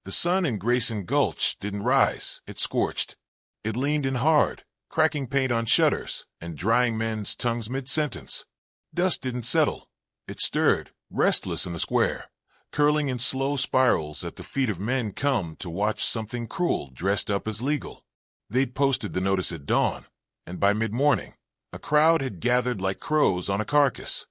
The sun in Grayson Gulch didn't rise, it scorched. It leaned in hard, cracking paint on shutters and drying men's tongues mid-sentence. Dust didn't settle. It stirred, restless in the square, curling in slow spirals at the feet of men come to watch something cruel dressed up as legal. They'd posted the notice at dawn, and by mid-morning, a crowd had gathered like crows on a carcass.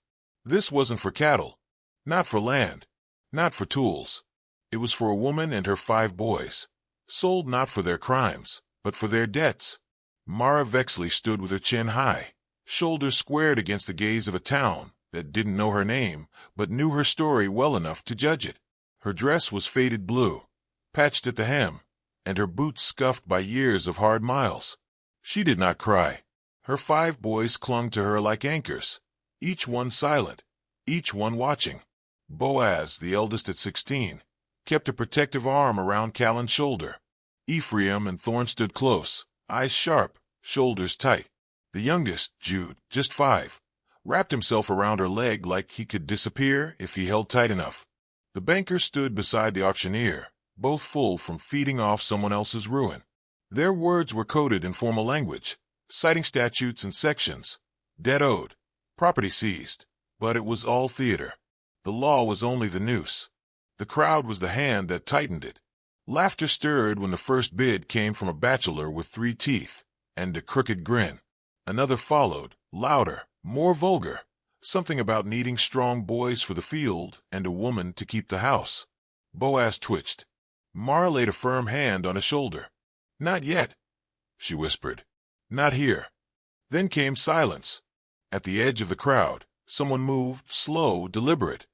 This wasn't for cattle, not for land, not for tools. It was for a woman and her 5 boys, sold not for their crimes, but for their debts. Mara Vexley stood with her chin high, shoulders squared against the gaze of a town that didn't know her name, but knew her story well enough to judge it. Her dress was faded blue, patched at the hem, and her boots scuffed by years of hard miles. She did not cry. Her 5 boys clung to her like anchors, each one silent, each one watching. Boaz, the eldest at 16, kept a protective arm around Callan's shoulder. Ephraim and Thorne stood close, eyes sharp, shoulders tight. The youngest, Jude, just 5, wrapped himself around her leg like he could disappear if he held tight enough. The banker stood beside the auctioneer, both full from feeding off someone else's ruin. Their words were coded in formal language, citing statutes and sections. Debt owed, property seized, but it was all theater. The law was only the noose. The crowd was the hand that tightened it. Laughter stirred when the first bid came from a bachelor with 3 teeth and a crooked grin. Another followed, louder, more vulgar, something about needing strong boys for the field and a woman to keep the house. Boaz twitched. Mara laid a firm hand on his shoulder. "Not yet," she whispered. "Not here." Then came silence. At the edge of the crowd, someone moved, slow, deliberate.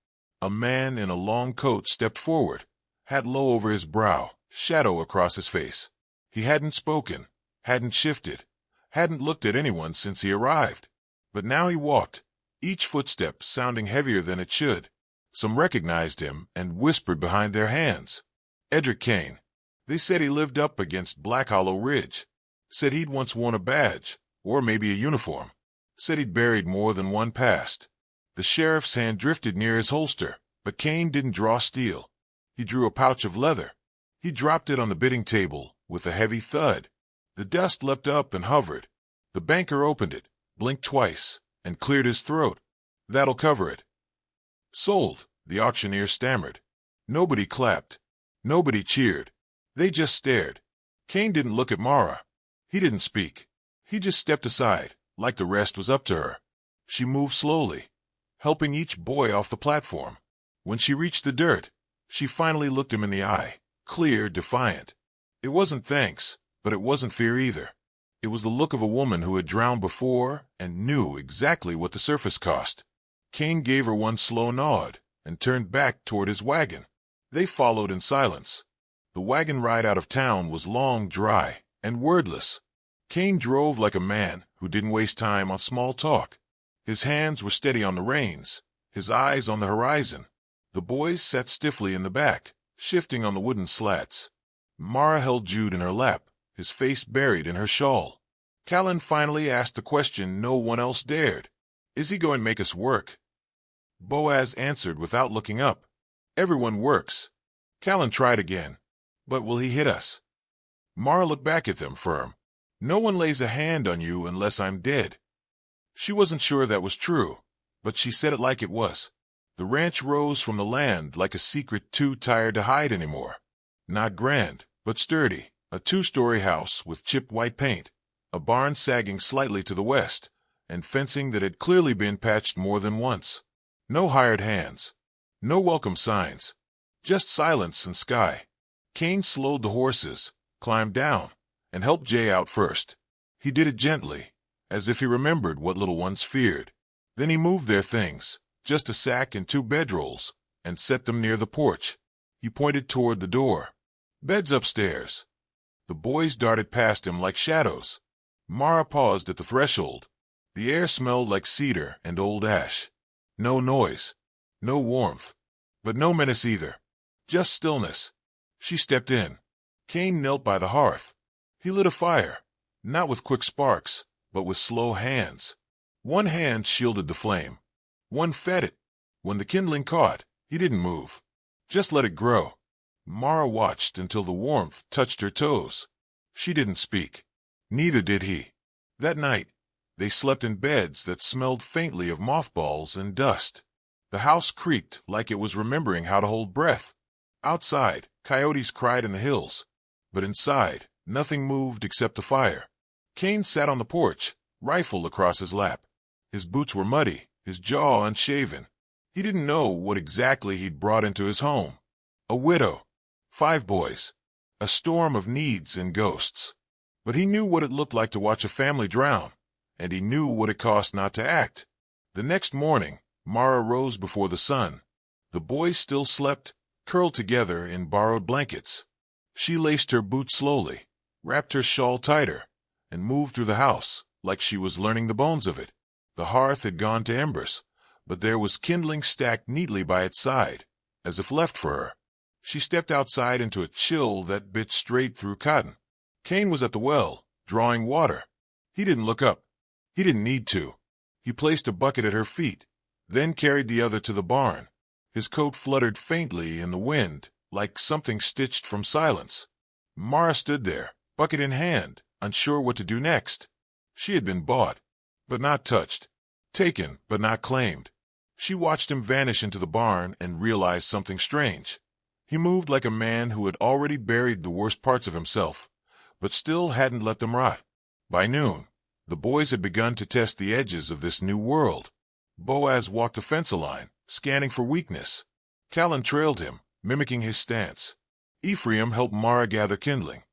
A man in a long coat stepped forward, hat low over his brow, shadow across his face. He hadn't spoken, hadn't shifted, hadn't looked at anyone since he arrived. But now he walked, each footstep sounding heavier than it should. Some recognized him and whispered behind their hands. Edric Kane. They said he lived up against Black Hollow Ridge. Said he'd once worn a badge, or maybe a uniform. Said he'd buried more than one past. The sheriff's hand drifted near his holster, but Kane didn't draw steel. He drew a pouch of leather. He dropped it on the bidding table with a heavy thud. The dust leapt up and hovered. The banker opened it, blinked twice, and cleared his throat. "That'll cover it." "Sold," the auctioneer stammered. Nobody clapped. Nobody cheered. They just stared. Kane didn't look at Mara. He didn't speak. He just stepped aside, like the rest was up to her. She moved slowly, helping each boy off the platform. When she reached the dirt, she finally looked him in the eye, clear, defiant. It wasn't thanks, but it wasn't fear either. It was the look of a woman who had drowned before and knew exactly what the surface cost. Kane gave her one slow nod and turned back toward his wagon. They followed in silence. The wagon ride out of town was long, dry, and wordless. Kane drove like a man who didn't waste time on small talk. His hands were steady on the reins, his eyes on the horizon. The boys sat stiffly in the back, shifting on the wooden slats. Mara held Jude in her lap, his face buried in her shawl. Callan finally asked the question no one else dared. "Is he going to make us work?" Boaz answered without looking up. "Everyone works." Callan tried again. "But will he hit us?" Mara looked back at them, firm. "No one lays a hand on you unless I'm dead." She wasn't sure that was true, but she said it like it was. The ranch rose from the land like a secret too tired to hide anymore. Not grand, but sturdy, a 2-story house with chipped white paint, a barn sagging slightly to the west, and fencing that had clearly been patched more than once. No hired hands. No welcome signs. Just silence and sky. Kane slowed the horses, climbed down, and helped Jay out first. He did it gently, as if he remembered what little ones feared. Then he moved their things, just a sack and 2 bedrolls, and set them near the porch. He pointed toward the door. "Bed's upstairs." The boys darted past him like shadows. Mara paused at the threshold. The air smelled like cedar and old ash. No noise, no warmth, but no menace either. Just stillness. She stepped in. Kane knelt by the hearth. He lit a fire, not with quick sparks, but with slow hands. One hand shielded the flame. One fed it. When the kindling caught, he didn't move. Just let it grow. Mara watched until the warmth touched her toes. She didn't speak. Neither did he. That night, they slept in beds that smelled faintly of mothballs and dust. The house creaked like it was remembering how to hold breath. Outside, coyotes cried in the hills. But inside, nothing moved except the fire. Cain sat on the porch, rifle across his lap. His boots were muddy, his jaw unshaven. He didn't know what exactly he'd brought into his home. A widow, 5 boys, a storm of needs and ghosts. But he knew what it looked like to watch a family drown, and he knew what it cost not to act. The next morning, Mara rose before the sun. The boys still slept, curled together in borrowed blankets. She laced her boots slowly, wrapped her shawl tighter, and moved through the house like she was learning the bones of it. The hearth had gone to embers, but there was kindling stacked neatly by its side, as if left for her. She stepped outside into a chill that bit straight through cotton. Cain was at the well, drawing water. He didn't look up. He didn't need to. He placed a bucket at her feet, then carried the other to the barn. His coat fluttered faintly in the wind, like something stitched from silence. Mara stood there, bucket in hand, unsure what to do next. She had been bought, but not touched. Taken, but not claimed. She watched him vanish into the barn and realized something strange. He moved like a man who had already buried the worst parts of himself, but still hadn't let them rot. By noon, the boys had begun to test the edges of this new world. Boaz walked the fence line, scanning for weakness. Callan trailed him, mimicking his stance. Ephraim helped Mara gather kindling.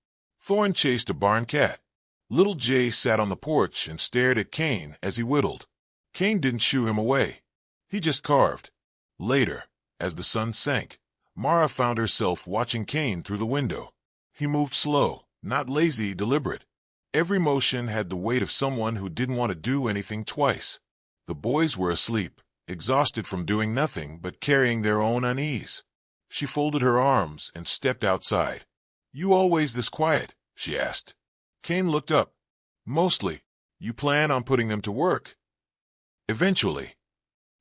Thorn chased a barn cat. Little Jay sat on the porch and stared at Cain as he whittled. Cain didn't shoo him away. He just carved. Later, as the sun sank, Mara found herself watching Cain through the window. He moved slow, not lazy, deliberate. Every motion had the weight of someone who didn't want to do anything twice. The boys were asleep, exhausted from doing nothing but carrying their own unease. She folded her arms and stepped outside. "You always this quiet?" she asked. Cain looked up. "Mostly. You plan on putting them to work?" "Eventually."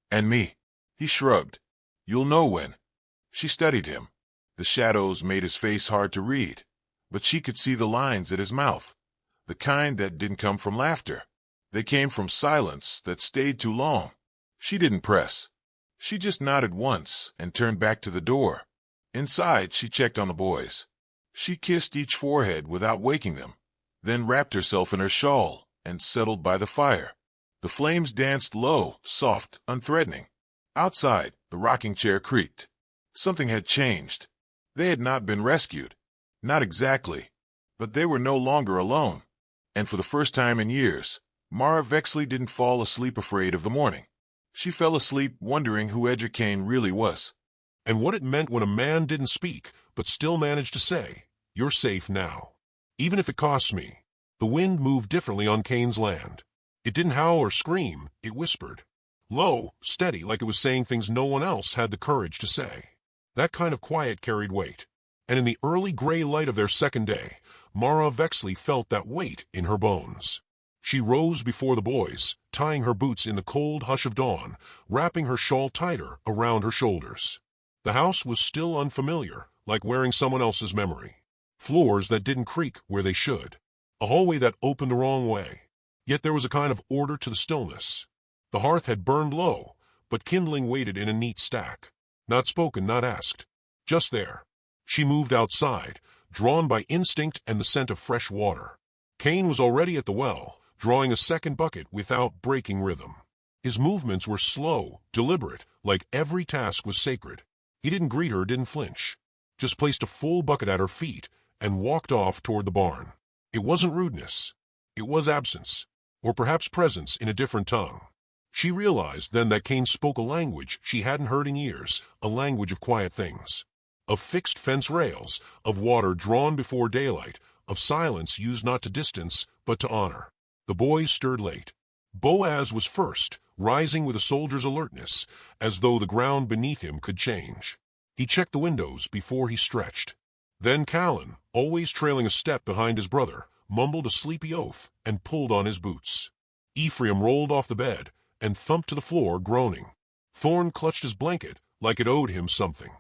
"And me?" He shrugged. "You'll know when." She studied him. The shadows made his face hard to read, but she could see the lines at his mouth, the kind that didn't come from laughter. They came from silence that stayed too long. She didn't press. She just nodded once and turned back to the door. Inside, she checked on the boys. She kissed each forehead without waking them, then wrapped herself in her shawl and settled by the fire. The flames danced low, soft, unthreatening. Outside, the rocking chair creaked. Something had changed. They had not been rescued. Not exactly. But they were no longer alone. And for the first time in years, Mara Vexley didn't fall asleep afraid of the morning. She fell asleep wondering who Edric Cain really was. And what it meant when a man didn't speak, but still managed to say, "You're safe now. Even if it costs me." The wind moved differently on Cain's land. It didn't howl or scream, it whispered. Low, steady, like it was saying things no one else had the courage to say. That kind of quiet carried weight. And in the early gray light of their second day, Mara Vexley felt that weight in her bones. She rose before the boys, tying her boots in the cold hush of dawn, wrapping her shawl tighter around her shoulders. The house was still unfamiliar, like wearing someone else's memory. Floors that didn't creak where they should. A hallway that opened the wrong way. Yet there was a kind of order to the stillness. The hearth had burned low, but kindling waited in a neat stack. Not spoken, not asked. Just there. She moved outside, drawn by instinct and the scent of fresh water. Cain was already at the well, drawing a second bucket without breaking rhythm. His movements were slow, deliberate, like every task was sacred. He didn't greet her, didn't flinch. Just placed a full bucket at her feet and walked off toward the barn. It wasn't rudeness. It was absence, or perhaps presence in a different tongue. She realized then that Cain spoke a language she hadn't heard in years, a language of quiet things. Of fixed fence rails, of water drawn before daylight, of silence used not to distance, but to honor. The boys stirred late. Boaz was first, rising with a soldier's alertness, as though the ground beneath him could change. He checked the windows before he stretched. Then Callan, always trailing a step behind his brother, mumbled a sleepy oath and pulled on his boots. Ephraim rolled off the bed and thumped to the floor, groaning. Thorn clutched his blanket like it owed him something.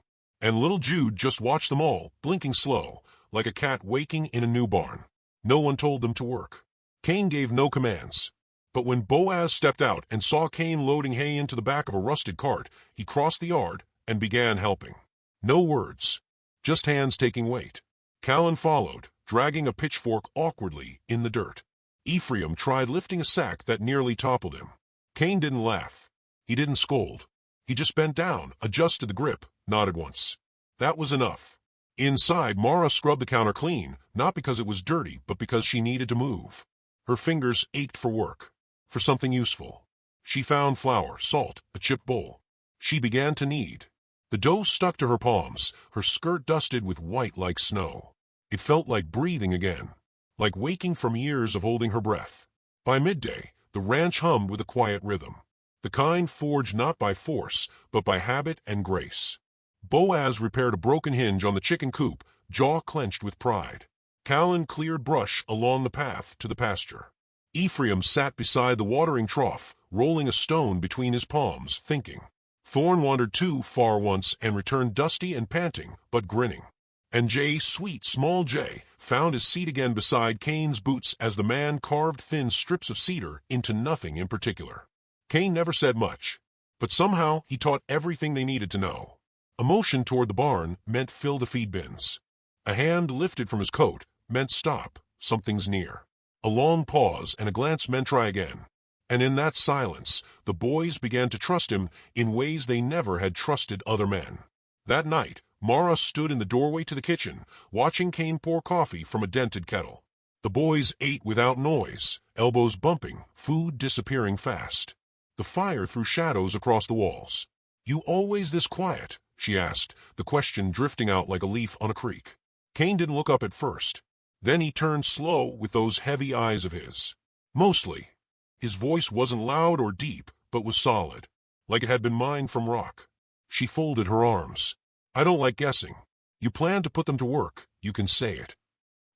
And little Jude just watched them all, blinking slow, like a cat waking in a new barn. No one told them to work. Cain gave no commands. But when Boaz stepped out and saw Cain loading hay into the back of a rusted cart, he crossed the yard and began helping. No words, just hands taking weight. Callan followed, dragging a pitchfork awkwardly in the dirt. Ephraim tried lifting a sack that nearly toppled him. Cain didn't laugh. He didn't scold. He just bent down, adjusted the grip, nodded once. That was enough. Inside, Mara scrubbed the counter clean, not because it was dirty, but because she needed to move. Her fingers ached for work, for something useful. She found flour, salt, a chipped bowl. She began to knead. The dough stuck to her palms, her skirt dusted with white like snow. It felt like breathing again, like waking from years of holding her breath. By midday, the ranch hummed with a quiet rhythm, the kind forged not by force, but by habit and grace. Boaz repaired a broken hinge on the chicken coop, jaw clenched with pride. Callan cleared brush along the path to the pasture. Ephraim sat beside the watering trough, rolling a stone between his palms, thinking. Thorn wandered too far once and returned dusty and panting, but grinning. And Jay, sweet small Jay, found his seat again beside Cain's boots as the man carved thin strips of cedar into nothing in particular. Cain never said much, but somehow he taught everything they needed to know. A motion toward the barn meant fill the feed bins. A hand lifted from his coat meant stop, something's near. A long pause and a glance meant try again. And in that silence, the boys began to trust him in ways they never had trusted other men. That night, Mara stood in the doorway to the kitchen, watching Cain pour coffee from a dented kettle. The boys ate without noise, elbows bumping, food disappearing fast. The fire threw shadows across the walls. "You always this quiet?" she asked, the question drifting out like a leaf on a creek. Cain didn't look up at first. Then he turned slow with those heavy eyes of his. Mostly. His voice wasn't loud or deep, but was solid, like it had been mined from rock. She folded her arms. "I don't like guessing. You plan to put them to work, you can say it."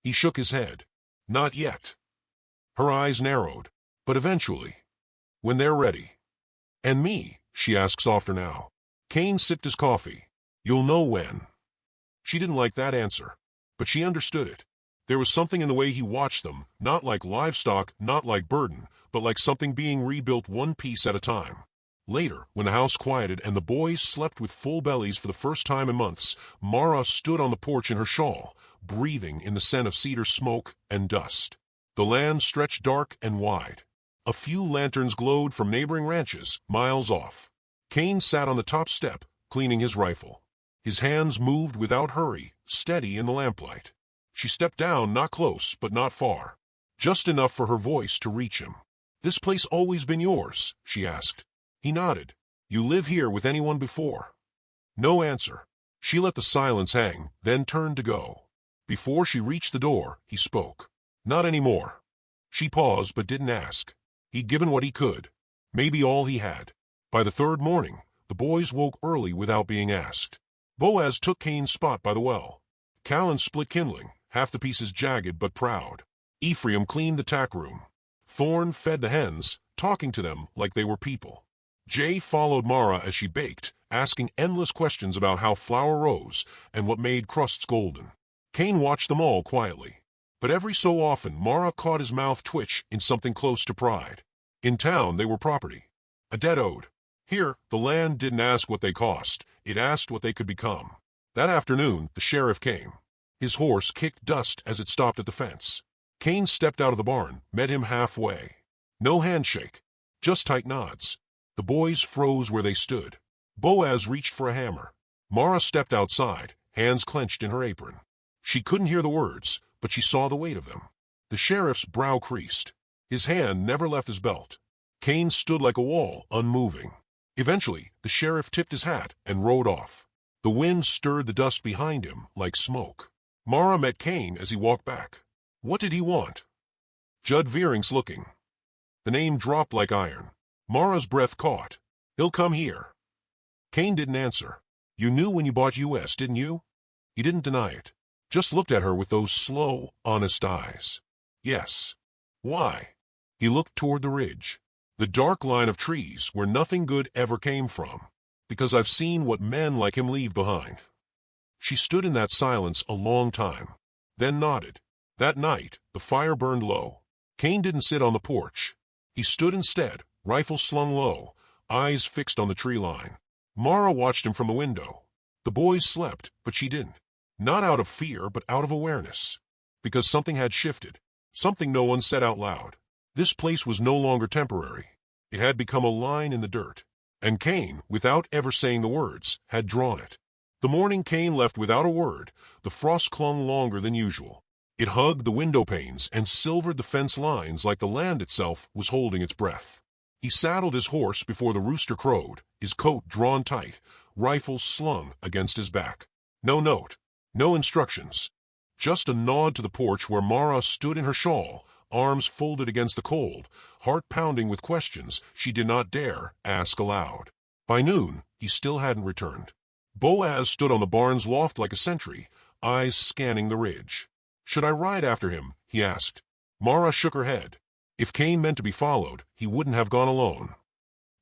He shook his head. "Not yet." Her eyes narrowed. "But eventually. When they're ready." "And me?" she asked softer now. Cain sipped his coffee. "You'll know when." She didn't like that answer, but she understood it. There was something in the way he watched them, not like livestock, not like burden, but like something being rebuilt one piece at a time. Later, when the house quieted and the boys slept with full bellies for the first time in months, Mara stood on the porch in her shawl, breathing in the scent of cedar smoke and dust. The land stretched dark and wide. A few lanterns glowed from neighboring ranches, miles off. Cain sat on the top step, cleaning his rifle. His hands moved without hurry, steady in the lamplight. She stepped down, not close, but not far. Just enough for her voice to reach him. "This place always been yours?" she asked. He nodded. "You live here with anyone before?" No answer. She let the silence hang, then turned to go. Before she reached the door, he spoke. "Not anymore." She paused but didn't ask. He'd given what he could, maybe all he had. By the third morning, the boys woke early without being asked. Boaz took Cain's spot by the well. Callan split kindling, half the pieces jagged but proud. Ephraim cleaned the tack room. Thorn fed the hens, talking to them like they were people. Jay followed Mara as she baked, asking endless questions about how flour rose and what made crusts golden. Cain watched them all quietly. But every so often Mara caught his mouth twitch in something close to pride. In town they were property, a debt owed. Here, the land didn't ask what they cost, it asked what they could become. That afternoon, the sheriff came. His horse kicked dust as it stopped at the fence. Cain stepped out of the barn, met him halfway. No handshake, just tight nods. The boys froze where they stood. Boaz reached for a hammer. Mara stepped outside, hands clenched in her apron. She couldn't hear the words, but she saw the weight of them. The sheriff's brow creased. His hand never left his belt. Cain stood like a wall, unmoving. Eventually, the sheriff tipped his hat and rode off. The wind stirred the dust behind him like smoke. Mara met Cain as he walked back. What did he want? "Judd Veering's looking." The name dropped like iron. Mara's breath caught. "He'll come here." Cain didn't answer. "You knew when you bought US, didn't you?" He didn't deny it. Just looked at her with those slow, honest eyes. "Yes." "Why?" He looked toward the ridge. The dark line of trees where nothing good ever came from. "Because I've seen what men like him leave behind." She stood in that silence a long time, then nodded. That night, the fire burned low. Cain didn't sit on the porch. He stood instead, rifle slung low, eyes fixed on the tree line. Mara watched him from the window. The boys slept, but she didn't. Not out of fear, but out of awareness. Because something had shifted. Something no one said out loud. This place was no longer temporary. It had become a line in the dirt. And Cain, without ever saying the words, had drawn it. The morning Cain left without a word, the frost clung longer than usual. It hugged the window panes and silvered the fence lines like the land itself was holding its breath. He saddled his horse before the rooster crowed, his coat drawn tight, rifle slung against his back. No note, no instructions. Just a nod to the porch where Mara stood in her shawl, arms folded against the cold, heart pounding with questions she did not dare ask aloud. By noon, he still hadn't returned. Boaz stood on the barn's loft like a sentry, eyes scanning the ridge. "Should I ride after him?" he asked. Mara shook her head. If Cain meant to be followed, he wouldn't have gone alone.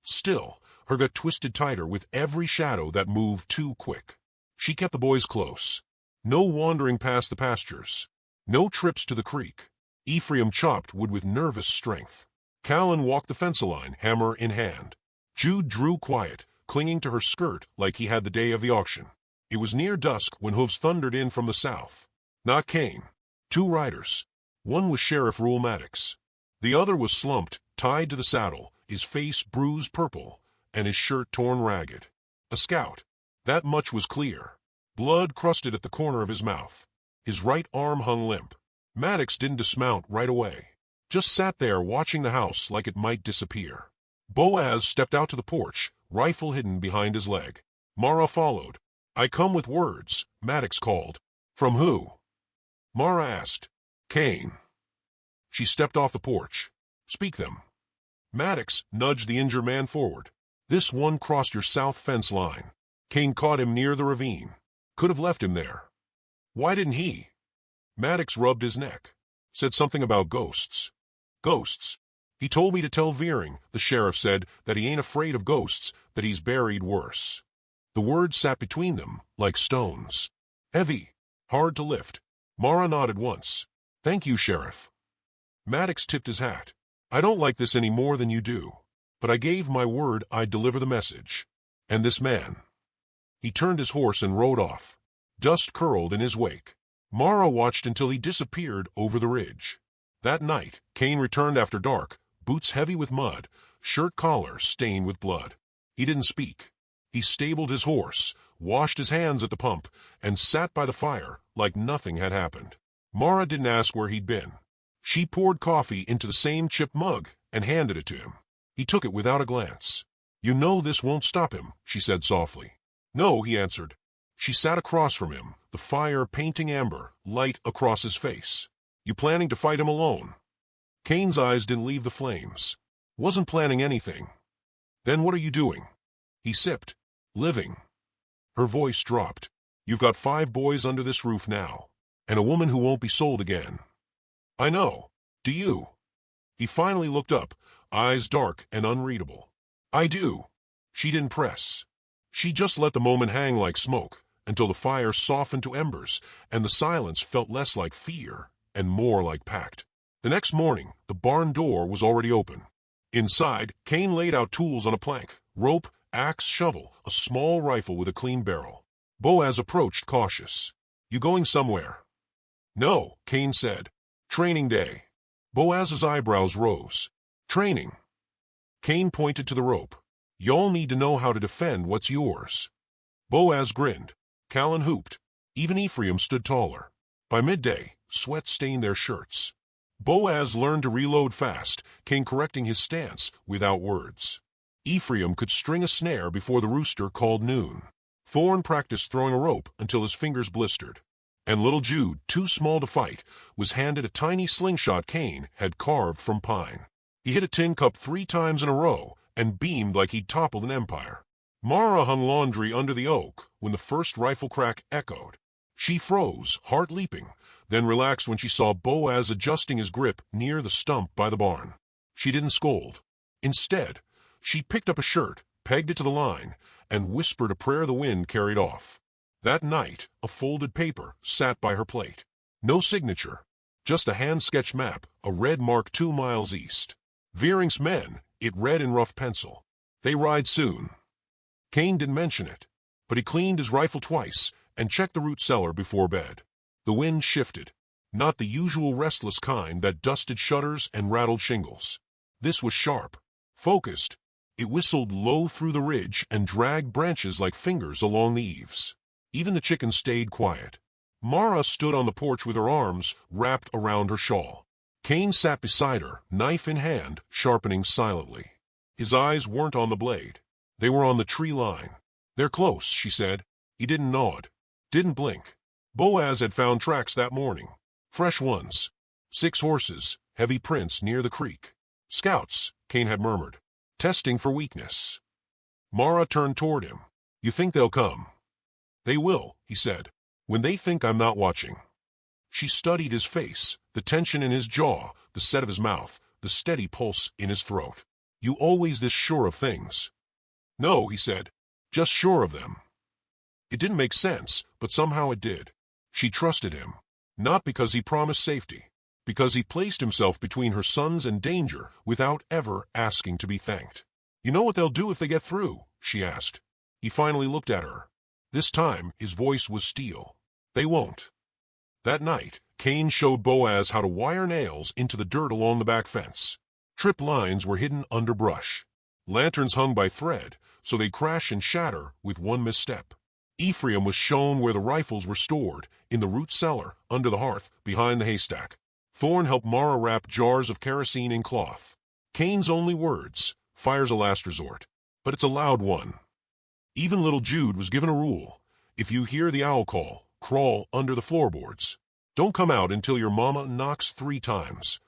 Still, her gut twisted tighter with every shadow that moved too quick. She kept the boys close. No wandering past the pastures. No trips to the creek. Ephraim chopped wood with nervous strength. Callan walked the fence line, hammer in hand. Jude drew quiet, clinging to her skirt like he had the day of the auction. It was near dusk when hooves thundered in from the south. Not Cain. 2 riders. One was Sheriff Rule Maddox. The other was slumped, tied to the saddle, his face bruised purple, and his shirt torn ragged. A scout. That much was clear. Blood crusted at the corner of his mouth. His right arm hung limp. Maddox didn't dismount right away. Just sat there watching the house like it might disappear. Boaz stepped out to the porch, rifle hidden behind his leg. Mara followed. "I come with words," Maddox called. "From who?" Mara asked. "Cain." She stepped off the porch. "Speak them." Maddox nudged the injured man forward. "This one crossed your south fence line. Cain caught him near the ravine. Could have left him there." "Why didn't he?" Maddox rubbed his neck. "Said something about ghosts." "Ghosts? He told me to tell Veering," the sheriff said, "that he ain't afraid of ghosts, that he's buried worse." The words sat between them like stones. Heavy. Hard to lift. Mara nodded once. "Thank you, Sheriff." Maddox tipped his hat. "I don't like this any more than you do. But I gave my word I'd deliver the message. And this man." He turned his horse and rode off. Dust curled in his wake. Mara watched until he disappeared over the ridge. That night, Cain returned after dark, boots heavy with mud, shirt collar stained with blood. He didn't speak. He stabled his horse, washed his hands at the pump, and sat by the fire like nothing had happened. Mara didn't ask where he'd been. She poured coffee into the same chipped mug and handed it to him. He took it without a glance. "You know this won't stop him," she said softly. "No," he answered. She sat across from him, the fire painting amber, light across his face. "You planning to fight him alone?" Cain's eyes didn't leave the flames. "Wasn't planning anything." "Then what are you doing?" He sipped. "Living." Her voice dropped. "You've got 5 boys under this roof now, and a woman who won't be sold again." "I know. Do you?" He finally looked up, eyes dark and unreadable. "I do." She didn't press. She just let the moment hang like smoke, until the fire softened to embers, and the silence felt less like fear and more like pact. The next morning, the barn door was already open. Inside, Cain laid out tools on a plank, rope, axe, shovel, a small rifle with a clean barrel. Boaz approached cautious. "You going somewhere?" "No," Cain said. "Training day." Boaz's eyebrows rose. "Training?" Cain pointed to the rope. "Y'all need to know how to defend what's yours." Boaz grinned. Callan hooped. Even Ephraim stood taller. By midday, sweat stained their shirts. Boaz learned to reload fast, Cain correcting his stance without words. Ephraim could string a snare before the rooster called noon. Thorne practiced throwing a rope until his fingers blistered. And little Jude, too small to fight, was handed a tiny slingshot Cain had carved from pine. He hit a tin cup 3 times in a row and beamed like he'd toppled an empire. Mara hung laundry under the oak when the first rifle crack echoed. She froze, heart leaping, then relaxed when she saw Boaz adjusting his grip near the stump by the barn. She didn't scold. Instead, she picked up a shirt, pegged it to the line, and whispered a prayer the wind carried off. That night, a folded paper sat by her plate. No signature, just a hand-sketched map, a red mark 2 miles east. Veering's men, it read in rough pencil. They ride soon. Kane didn't mention it, but he cleaned his rifle twice and checked the root cellar before bed. The wind shifted, not the usual restless kind that dusted shutters and rattled shingles. This was sharp, focused. It whistled low through the ridge and dragged branches like fingers along the eaves. Even the chickens stayed quiet. Mara stood on the porch with her arms wrapped around her shawl. Kane sat beside her, knife in hand, sharpening silently. His eyes weren't on the blade. They were on the tree line. "They're close," she said. He didn't nod, didn't blink. Boaz had found tracks that morning. Fresh ones. 6 horses, heavy prints near the creek. "Scouts," Kane had murmured. "Testing for weakness." Mara turned toward him. "You think they'll come?" "They will," he said, "when they think I'm not watching." She studied his face, the tension in his jaw, the set of his mouth, the steady pulse in his throat. "You always this sure of things?" "No," he said, "just sure of them." It didn't make sense, but somehow it did. She trusted him, not because he promised safety, because he placed himself between her sons and danger without ever asking to be thanked. "You know what they'll do if they get through?" she asked. He finally looked at her. This time, his voice was steel. "They won't." That night, Kane showed Boaz how to wire nails into the dirt along the back fence. Trip lines were hidden under brush. Lanterns hung by thread, so they'd crash and shatter with one misstep. Ephraim was shown where the rifles were stored, in the root cellar, under the hearth, behind the haystack. Thorne helped Mara wrap jars of kerosene in cloth. Kane's only words, "Fire's a last resort," but it's a loud one. Even little Jude was given a rule. If you hear the owl call, crawl under the floorboards. Don't come out until your mama knocks 3 times.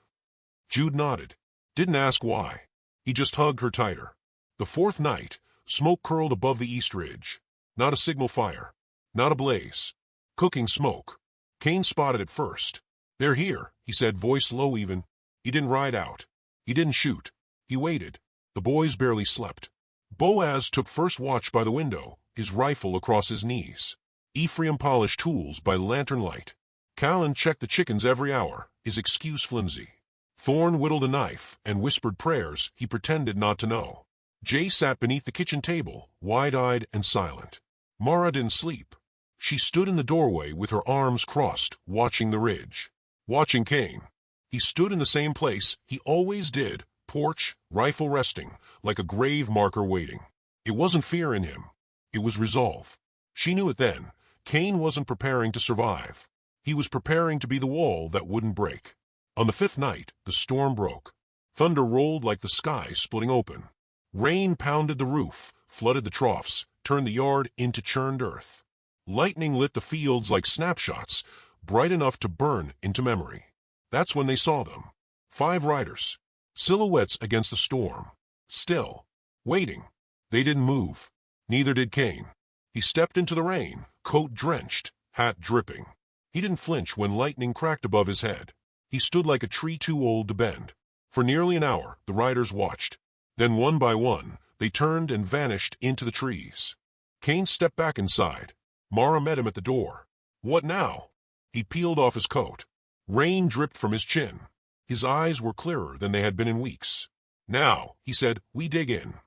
Jude nodded. Didn't ask why. He just hugged her tighter. The 4th night, smoke curled above the east ridge. Not a signal fire. Not a blaze. Cooking smoke. Kane spotted it first. "They're here," he said, voice low even. He didn't ride out. He didn't shoot. He waited. The boys barely slept. Boaz took first watch by the window, his rifle across his knees. Ephraim polished tools by lantern light. Callan checked the chickens every hour, his excuse flimsy. Thorne whittled a knife and whispered prayers he pretended not to know. Jay sat beneath the kitchen table, wide-eyed and silent. Mara didn't sleep. She stood in the doorway with her arms crossed, watching the ridge. Watching Kane. He stood in the same place he always did, porch, rifle resting, like a grave marker waiting. It wasn't fear in him. It was resolve. She knew it then. Kane wasn't preparing to survive. He was preparing to be the wall that wouldn't break. On the 5th night, the storm broke. Thunder rolled like the sky splitting open. Rain pounded the roof, flooded the troughs, turned the yard into churned earth. Lightning lit the fields like snapshots, bright enough to burn into memory. That's when they saw them. 5 riders. Silhouettes against the storm. Still. Waiting. They didn't move. Neither did Kane. He stepped into the rain, coat drenched, hat dripping. He didn't flinch when lightning cracked above his head. He stood like a tree too old to bend. For nearly an hour, the riders watched. Then one by one, they turned and vanished into the trees. Kane stepped back inside. Mara met him at the door. "What now?" He peeled off his coat. Rain dripped from his chin. His eyes were clearer than they had been in weeks. "Now," he said, "we dig in."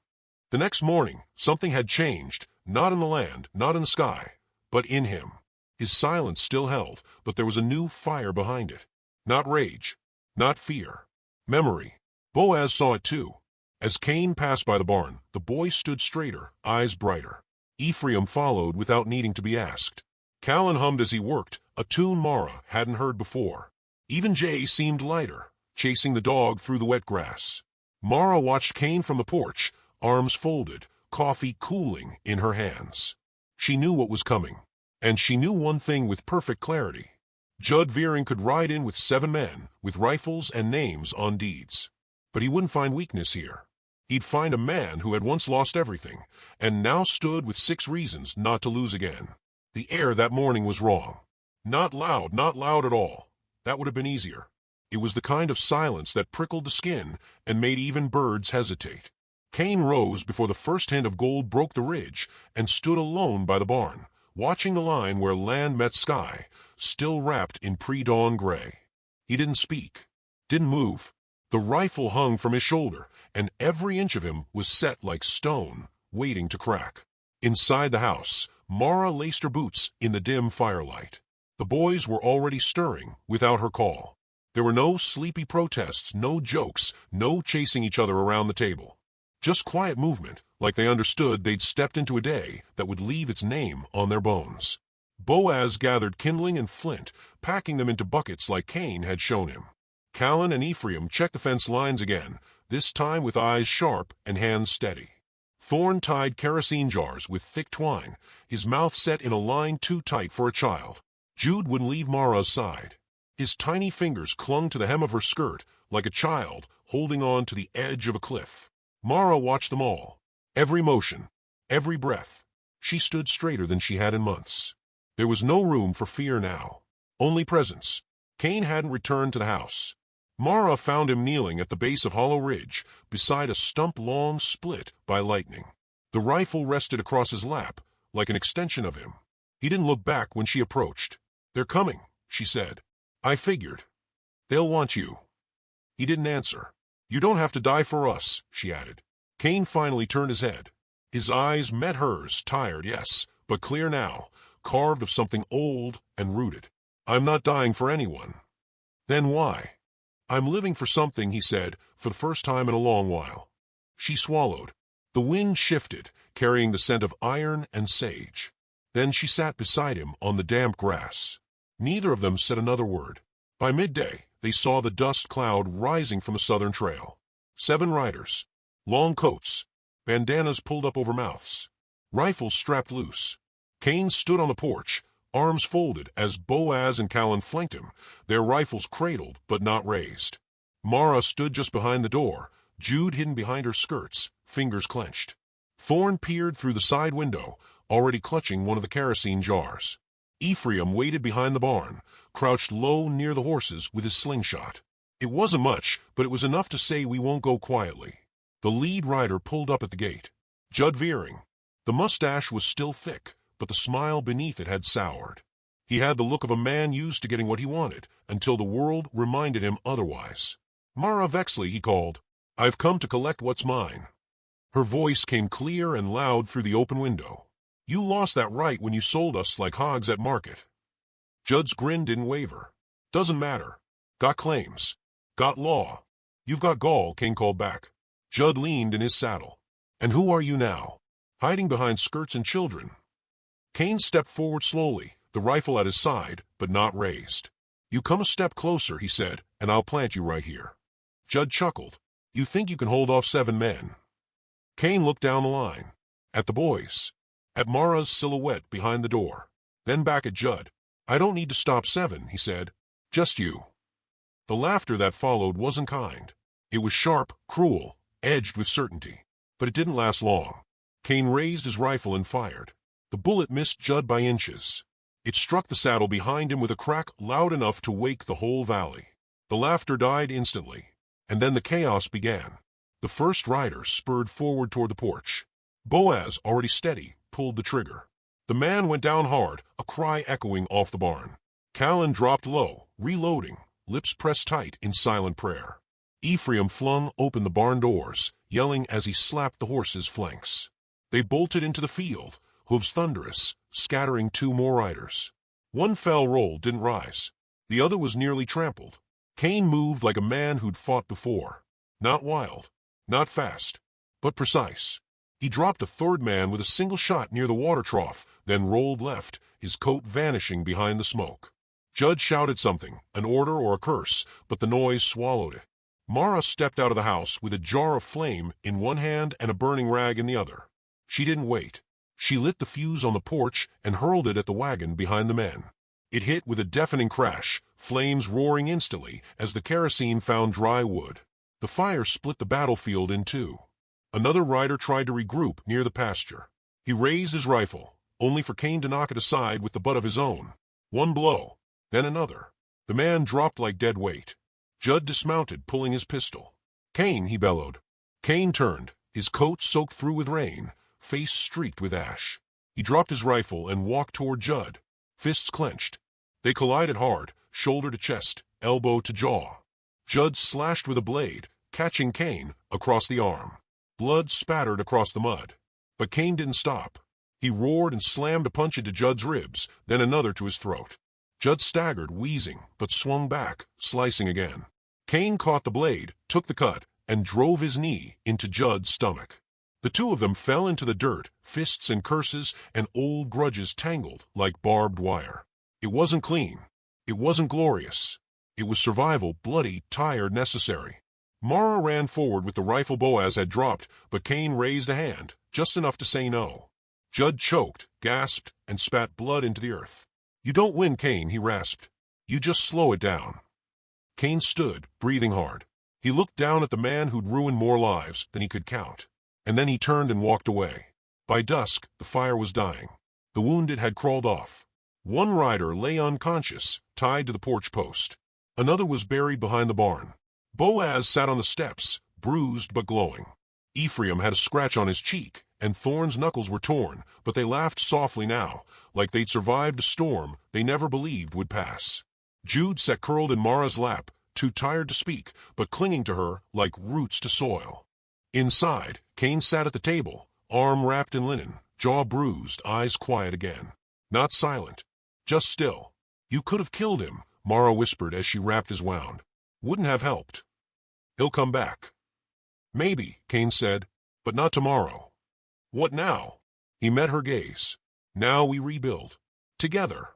The next morning, something had changed, not in the land, not in the sky, but in him. His silence still held, but there was a new fire behind it. Not rage, not fear. Memory. Boaz saw it too. As Kane passed by the barn, the boy stood straighter, eyes brighter. Ephraim followed without needing to be asked. Callan hummed as he worked, a tune Mara hadn't heard before. Even Jay seemed lighter, chasing the dog through the wet grass. Mara watched Kane from the porch, arms folded, coffee cooling in her hands. She knew what was coming, and she knew one thing with perfect clarity. Judd Veering could ride in with 7 men, with rifles and names on deeds. But he wouldn't find weakness here. He'd find a man who had once lost everything, and now stood with 6 reasons not to lose again. The air that morning was wrong. Not loud at all. That would have been easier. It was the kind of silence that prickled the skin and made even birds hesitate. Kane rose before the first hint of gold broke the ridge and stood alone by the barn, watching the line where land met sky, still wrapped in pre-dawn gray. He didn't speak, didn't move. The rifle hung from his shoulder, and every inch of him was set like stone, waiting to crack. Inside the house, Mara laced her boots in the dim firelight. The boys were already stirring without her call. There were no sleepy protests, no jokes, no chasing each other around the table. Just quiet movement, like they understood they'd stepped into a day that would leave its name on their bones. Boaz gathered kindling and flint, packing them into buckets like Cain had shown him. Callan and Ephraim checked the fence lines again, this time with eyes sharp and hands steady. Thorn tied kerosene jars with thick twine, his mouth set in a line too tight for a child. Jude wouldn't leave Mara's side. His tiny fingers clung to the hem of her skirt like a child holding on to the edge of a cliff. Mara watched them all. Every motion, every breath. She stood straighter than she had in months. There was no room for fear now. Only presence. Cain hadn't returned to the house. Mara found him kneeling at the base of Hollow Ridge, beside a stump long split by lightning. The rifle rested across his lap, like an extension of him. He didn't look back when she approached. "They're coming," she said. "I figured. They'll want you." He didn't answer. "You don't have to die for us," she added. Cain finally turned his head. His eyes met hers, tired, yes, but clear now, carved of something old and rooted. "I'm not dying for anyone." "Then why?" "I'm living for something," he said, for the first time in a long while. She swallowed. The wind shifted, carrying the scent of iron and sage. Then she sat beside him on the damp grass. Neither of them said another word. By midday, they saw the dust cloud rising from the southern trail. 7 riders. Long coats. Bandanas pulled up over mouths. Rifles strapped loose. Cain stood on the porch, arms folded as Boaz and Callan flanked him, their rifles cradled but not raised. Mara stood just behind the door, Jude hidden behind her skirts, fingers clenched. Thorn peered through the side window, already clutching one of the kerosene jars. Ephraim waited behind the barn, crouched low near the horses with his slingshot. It wasn't much, but it was enough to say, "We won't go quietly." The lead rider pulled up at the gate. Judd Veering. The mustache was still thick, but the smile beneath it had soured. He had the look of a man used to getting what he wanted, until the world reminded him otherwise. "Mara Vexley," he called. "I've come to collect what's mine." Her voice came clear and loud through the open window. "You lost that right when you sold us like hogs at market." Judd's grin didn't waver. "Doesn't matter. Got claims. Got law." "You've got gall," Cain called back. Judd leaned in his saddle. "And who are you now?" "Hiding behind skirts and children." Cain stepped forward slowly, the rifle at his side, but not raised. "You come a step closer," he said, "and I'll plant you right here." Judd chuckled. "You think you can hold off 7 men?" Cain looked down the line. At the boys. At Mara's silhouette behind the door. Then back at Judd. "I don't need to stop 7, he said. "Just you." The laughter that followed wasn't kind. It was sharp, cruel, edged with certainty. But it didn't last long. Cain raised his rifle and fired. The bullet missed Judd by inches. It struck the saddle behind him with a crack loud enough to wake the whole valley. The laughter died instantly, and then the chaos began. The first rider spurred forward toward the porch. Boaz, already steady, pulled the trigger. The man went down hard, a cry echoing off the barn. Callan dropped low, reloading, lips pressed tight in silent prayer. Ephraim flung open the barn doors, yelling as he slapped the horses' flanks. They bolted into the field, hooves thunderous, scattering 2 more riders. One fell roll didn't rise. The other was nearly trampled. Cain moved like a man who'd fought before. Not wild, not fast, but precise. He dropped a 3rd man with a single shot near the water trough, then rolled left, his coat vanishing behind the smoke. Judd shouted something, an order or a curse, but the noise swallowed it. Mara stepped out of the house with a jar of flame in one hand and a burning rag in the other. She didn't wait. She lit the fuse on the porch and hurled it at the wagon behind the men. It hit with a deafening crash, flames roaring instantly as the kerosene found dry wood. The fire split the battlefield in 2. Another rider tried to regroup near the pasture. He raised his rifle, only for Cain to knock it aside with the butt of his own. One blow, then another. The man dropped like dead weight. Judd dismounted, pulling his pistol. "Cain," he bellowed. Cain turned, his coat soaked through with rain, face streaked with ash. He dropped his rifle and walked toward Judd, fists clenched. They collided hard, shoulder to chest, elbow to jaw. Judd slashed with a blade, catching Kane across the arm. Blood spattered across the mud. But Kane didn't stop. He roared and slammed a punch into Judd's ribs, then another to his throat. Judd staggered, wheezing, but swung back, slicing again. Kane caught the blade, took the cut, and drove his knee into Judd's stomach. The two of them fell into the dirt, fists and curses and old grudges tangled like barbed wire. It wasn't clean. It wasn't glorious. It was survival, bloody, tired, necessary. Mara ran forward with the rifle Boaz had dropped, but Kane raised a hand, just enough to say no. Judd choked, gasped, and spat blood into the earth. "You don't win, Kane," he rasped. "You just slow it down." Kane stood, breathing hard. He looked down at the man who'd ruined more lives than he could count. And then he turned and walked away. By dusk, the fire was dying. The wounded had crawled off. One rider lay unconscious, tied to the porch post. Another was buried behind the barn. Boaz sat on the steps, bruised but glowing. Ephraim had a scratch on his cheek, and Thorn's knuckles were torn, but they laughed softly now, like they'd survived a storm they never believed would pass. Jude sat curled in Mara's lap, too tired to speak, but clinging to her like roots to soil. Inside, Kane sat at the table, arm wrapped in linen, jaw bruised, eyes quiet again. Not silent, just still. "You could have killed him," Mara whispered as she wrapped his wound. "Wouldn't have helped." "He'll come back." "Maybe," Kane said, "but not tomorrow." "What now?" He met her gaze. "Now we rebuild. Together."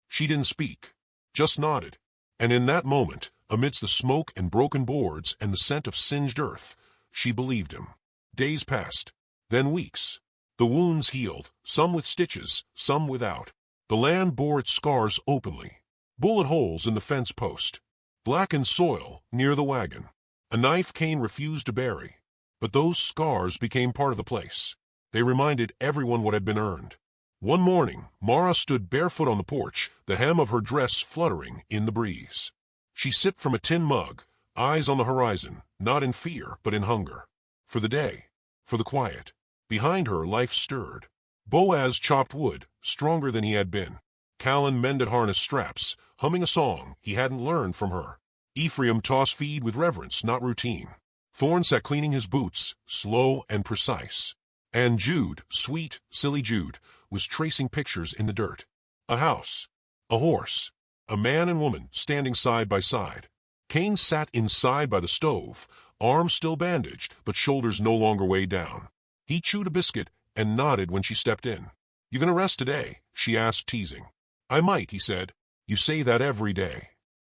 She didn't speak, just nodded. And in that moment, amidst the smoke and broken boards and the scent of singed earth, she believed him. Days passed, then weeks. The wounds healed, some with stitches, some without. The land bore its scars openly. Bullet holes in the fence post. Blackened soil near the wagon. A knife Kane refused to bury. But those scars became part of the place. They reminded everyone what had been earned. One morning, Mara stood barefoot on the porch, the hem of her dress fluttering in the breeze. She sipped from a tin mug, eyes on the horizon, not in fear, but in hunger. For the day, for the quiet. Behind her, life stirred. Boaz chopped wood, stronger than he had been. Callan mended harness straps, humming a song he hadn't learned from her. Ephraim tossed feed with reverence, not routine. Thorn sat cleaning his boots, slow and precise. And Jude, sweet, silly Jude, was tracing pictures in the dirt. A house, a horse, a man and woman standing side by side. Kane sat inside by the stove, arms still bandaged, but shoulders no longer weighed down. He chewed a biscuit and nodded when she stepped in. "You gonna rest today?" she asked, teasing. "I might," he said. "You say that every day."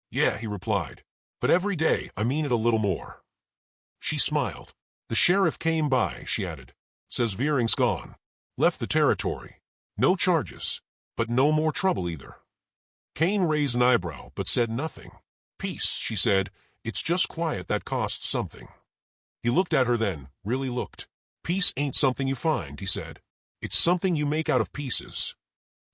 "Yeah," he replied. "But every day I mean it a little more." She smiled. "The sheriff came by," she added. "Says Veering's gone. Left the territory. No charges, but no more trouble either." Kane raised an eyebrow, but said nothing. "Peace," she said. "It's just quiet that costs something." He looked at her then, really looked. "Peace ain't something you find," he said. "It's something you make out of pieces."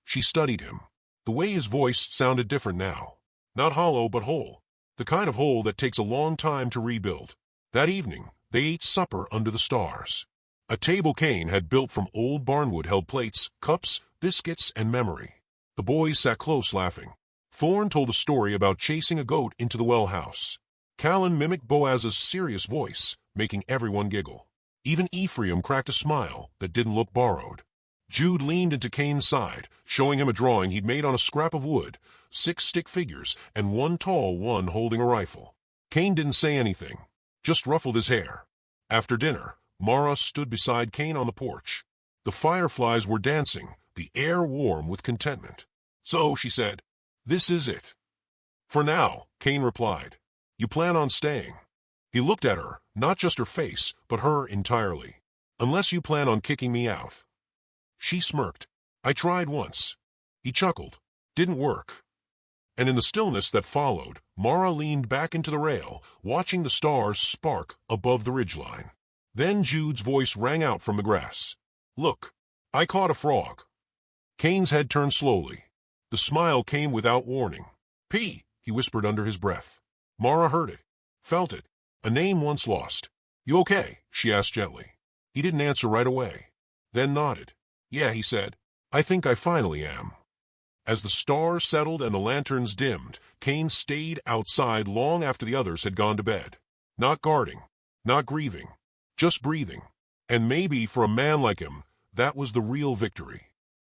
She studied him. The way his voice sounded different now. Not hollow, but whole. The kind of whole that takes a long time to rebuild. That evening, they ate supper under the stars. A table Kane had built from old barnwood held plates, cups, biscuits, and memory. The boys sat close, laughing. Thorn told a story about chasing a goat into the well house. Callan mimicked Boaz's serious voice, making everyone giggle. Even Ephraim cracked a smile that didn't look borrowed. Jude leaned into Kane's side, showing him a drawing he'd made on a scrap of wood, 6 stick figures, and one tall one holding a rifle. Kane didn't say anything, just ruffled his hair. After dinner, Mara stood beside Kane on the porch. The fireflies were dancing, the air warm with contentment. "So," she said, "this is it." "For now," Kane replied. "You plan on staying?" He looked at her, not just her face, but her entirely. "Unless you plan on kicking me out." She smirked. "I tried once." He chuckled. "Didn't work." And in the stillness that followed, Mara leaned back into the rail, watching the stars spark above the ridgeline. Then Jude's voice rang out from the grass. "Look, I caught a frog." Kane's head turned slowly. The smile came without warning. "P," he whispered under his breath. Mara heard it, felt it, a name once lost. "You okay?" she asked gently. He didn't answer right away, then nodded. "Yeah," he said. I think I finally am. As the stars settled and the lanterns dimmed, Cain stayed outside long after the others had gone to bed. Not guarding, not grieving, just breathing. And maybe for a man like him, that was the real victory.